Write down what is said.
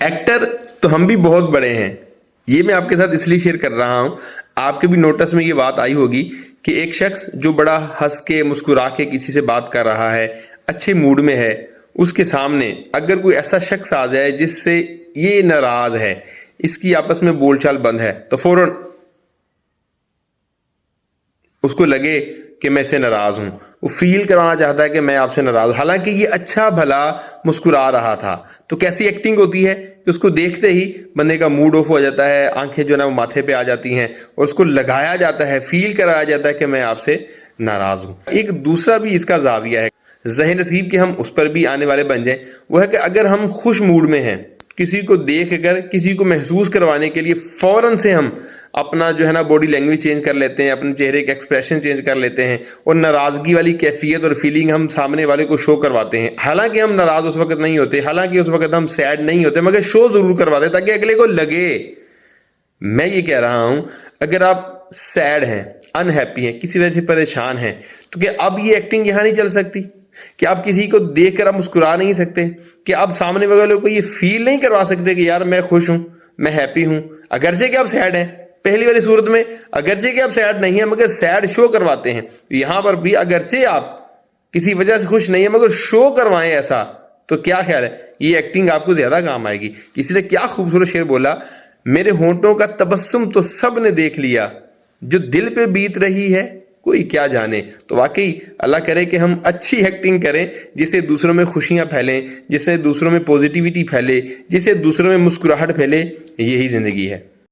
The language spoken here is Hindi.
एक्टर तो हम भी बहुत बड़े हैं, ये मैं आपके साथ इसलिए शेयर कर रहा हूँ, आपके भी नोटिस में ये बात आई होगी कि एक शख्स जो बड़ा हंस के मुस्कुरा के किसी से बात कर रहा है, अच्छे मूड में है, उसके सामने अगर कोई ऐसा शख्स आ जाए जिससे ये नाराज है, इसकी आपस में बोलचाल बंद है, तो फौरन उसको लगे कि मैं इससे नाराज हूं, वो फील कराना चाहता है कि मैं आपसे नाराज हूं, हालांकि ये अच्छा भला मुस्कुरा रहा था। तो कैसी एक्टिंग होती है कि उसको देखते ही बंदे का मूड ऑफ हो जाता है, आंखें जो है ना वो माथे पे आ जाती हैं और उसको लगाया जाता है, फील कराया जाता है कि मैं आपसे नाराज हूं। एक दूसरा भी इसका जाविया है, ज़हे नसीब के हम उस पर भी आने वाले बन जाएं, वो है कि अगर हम खुश मूड में हैं, किसी को देख कर किसी को महसूस करवाने के लिए फौरन से हम अपना जो है ना बॉडी लैंग्वेज चेंज कर लेते हैं, अपने चेहरे के एक्सप्रेशन चेंज कर लेते हैं और नाराजगी वाली कैफियत और फीलिंग हम सामने वाले को शो करवाते हैं। हालांकि हम नाराज उस वक्त नहीं होते, हालांकि उस वक्त हम सैड नहीं होते, मगर शो जरूर करवाते ताकि अगले को लगे। मैं ये कह रहा हूं, अगर आप सैड हैं, अनहैप्पी हैं, किसी वजह से परेशान हैं, तो क्या अब ये एक्टिंग यहां नहीं चल सकती? कि आप किसी को देखकर आप मुस्कुरा नहीं सकते? कि आप सामने वाले को ये फील नहीं करवा सकते कि यार मैं खुश हूं, मैं हैप्पी हूं, अगरचे कि आप सैड हैं? पहली वाली सूरत में अगरचे कि आप सैड नहीं है मगर सैड शो करवाते हैं, यहां पर भी अगरचे आप किसी वजह से खुश नहीं है मगर शो करवाएं ऐसा, तो क्या ख्याल है, ये एक्टिंग आपको ज्यादा काम आएगी। किसी ने क्या खूबसूरत शेर बोला, मेरे होंठों का तबस्सुम तो सब ने देख लिया, जो दिल पे बीत रही है कोई क्या जाने। तो वाकई अल्लाह करे कि हम अच्छी एक्टिंग करें जिससे दूसरों में खुशियां फैलें, जिससे दूसरों में पॉजिटिविटी फैले, जिससे दूसरों में मुस्कुराहट फैले। यही जिंदगी है।